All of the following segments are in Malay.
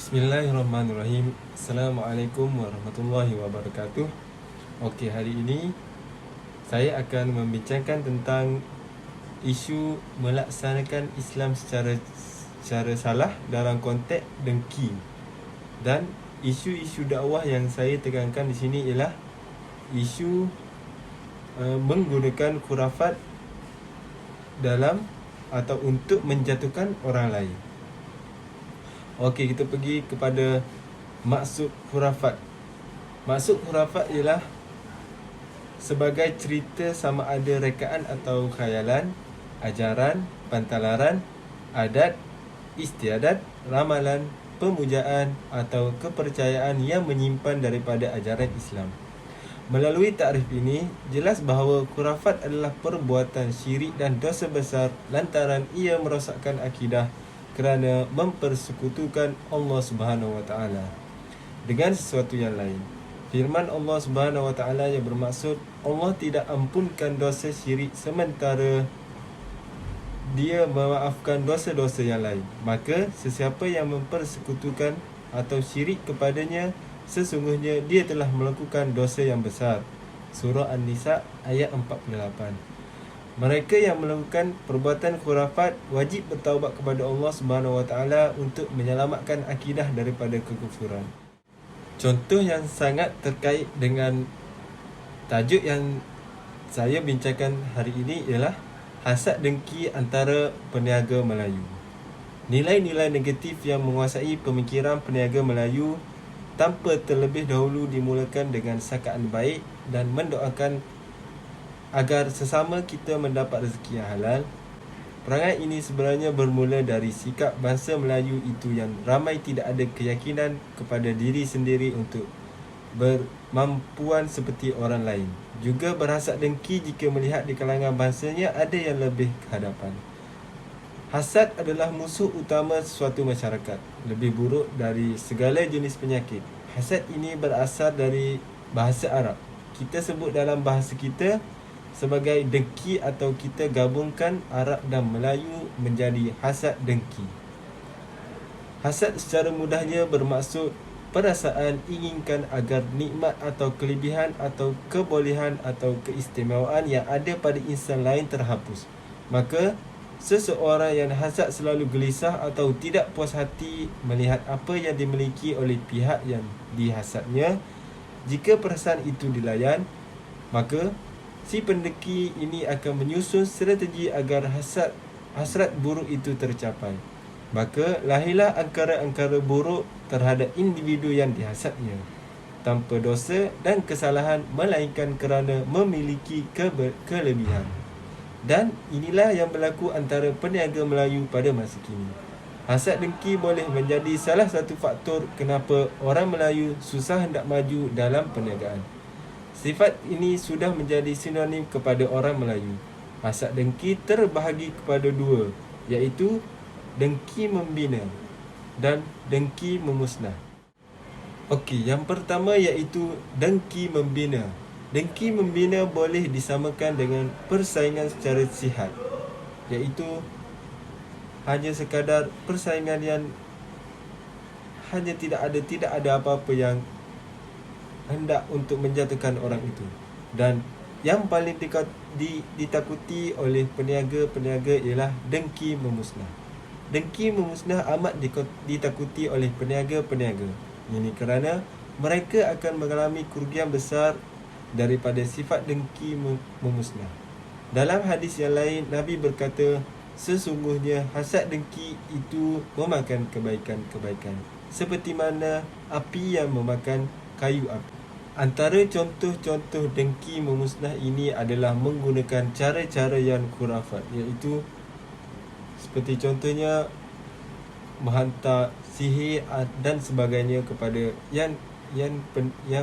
Bismillahirrahmanirrahim. Assalamualaikum warahmatullahi wabarakatuh. Okey, hari ini saya akan membincangkan tentang isu melaksanakan Islam secara salah dalam konteks dengki. Dan isu-isu dakwah yang saya tekankan di sini ialah isu menggunakan khurafat dalam atau untuk menjatuhkan orang lain. Okey, kita pergi kepada maksud khurafat. Maksud khurafat ialah sebagai cerita sama ada rekaan atau khayalan, ajaran, pantalaran, adat, istiadat, ramalan, pemujaan atau kepercayaan yang menyimpan daripada ajaran Islam. Melalui takrif ini, jelas bahawa khurafat adalah perbuatan syirik dan dosa besar lantaran ia merosakkan akidah kerana mempersekutukan Allah Subhanahu Wa Taala dengan sesuatu yang lain. Firman Allah Subhanahu Wa Taala yang bermaksud Allah tidak ampunkan dosa syirik sementara Dia memaafkan dosa-dosa yang lain. Maka sesiapa yang mempersekutukan atau syirik kepadanya, sesungguhnya dia telah melakukan dosa yang besar. Surah An-Nisa ayat 48. Mereka yang melakukan perbuatan khurafat wajib bertaubat kepada Allah Subhanahu Wa Taala untuk menyelamatkan akidah daripada kekufuran. Contoh yang sangat terkait dengan tajuk yang saya bincangkan hari ini ialah hasad dengki antara peniaga Melayu. Nilai-nilai negatif yang menguasai pemikiran peniaga Melayu tanpa terlebih dahulu dimulakan dengan sangkaan baik dan mendoakan agar sesama kita mendapat rezeki yang halal. Perangai ini sebenarnya bermula dari sikap bangsa Melayu itu yang ramai tidak ada keyakinan kepada diri sendiri untuk bermampuan seperti orang lain. Juga berhasad dengki jika melihat di kalangan bangsanya ada yang lebih kehadapan. Hasad adalah musuh utama suatu masyarakat, lebih buruk dari segala jenis penyakit. Hasad ini berasal dari bahasa Arab. Kita sebut dalam bahasa kita sebagai dengki atau kita gabungkan Arab dan Melayu menjadi hasad dengki. Hasad secara mudahnya bermaksud perasaan inginkan agar nikmat atau kelebihan atau kebolehan atau keistimewaan yang ada pada insan lain terhapus. Maka seseorang yang hasad selalu gelisah atau tidak puas hati melihat apa yang dimiliki oleh pihak yang dihasadnya. Jika perasaan itu dilayan, maka si pendengki ini akan menyusun strategi agar hasrat buruk itu tercapai. Maka lahirlah angkara-angkara buruk terhadap individu yang dihasadnya tanpa dosa dan kesalahan melainkan kerana memiliki kelebihan. Dan inilah yang berlaku antara peniaga Melayu pada masa kini. Hasad dengki boleh menjadi salah satu faktor kenapa orang Melayu susah hendak maju dalam perniagaan. Sifat ini sudah menjadi sinonim kepada orang Melayu. Hasad dengki terbahagi kepada dua, iaitu dengki membina dan dengki memusnah. Okey, yang pertama iaitu dengki membina. Dengki membina boleh disamakan dengan persaingan secara sihat, iaitu hanya sekadar persaingan yang hanya tidak ada apa-apa yang hendak untuk menjatuhkan orang itu. Dan yang paling ditakuti oleh peniaga-peniaga ialah dengki memusnah. Dengki memusnah amat ditakuti oleh peniaga-peniaga. Ini kerana mereka akan mengalami kerugian besar daripada sifat dengki memusnah. Dalam hadis yang lain, Nabi berkata, sesungguhnya hasad dengki itu memakan kebaikan-kebaikan, seperti mana api yang memakan kayu api. Antara contoh-contoh dengki memusnah ini adalah menggunakan cara-cara yang khurafat, iaitu seperti contohnya menghantar sihir dan sebagainya kepada yang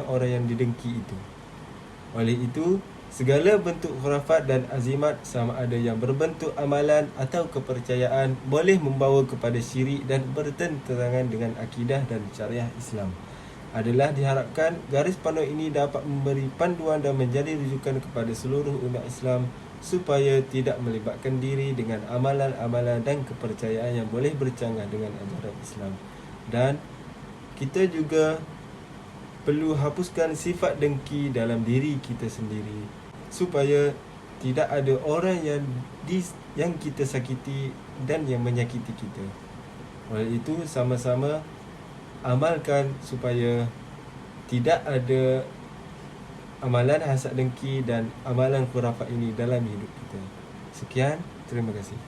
orang yang didengki itu. Oleh itu, segala bentuk khurafat dan azimat sama ada yang berbentuk amalan atau kepercayaan boleh membawa kepada syirik dan bertentangan dengan akidah dan syariah Islam. Adalah diharapkan garis panduan ini dapat memberi panduan dan menjadi rujukan kepada seluruh umat Islam supaya tidak melibatkan diri dengan amalan-amalan dan kepercayaan yang boleh bercanggah dengan ajaran Islam. Dan kita juga perlu hapuskan sifat dengki dalam diri kita sendiri, supaya tidak ada orang yang kita sakiti dan yang menyakiti kita. Oleh itu, sama-sama amalkan supaya tidak ada amalan hasad dengki dan amalan khurafat ini dalam hidup kita. Sekian, terima kasih.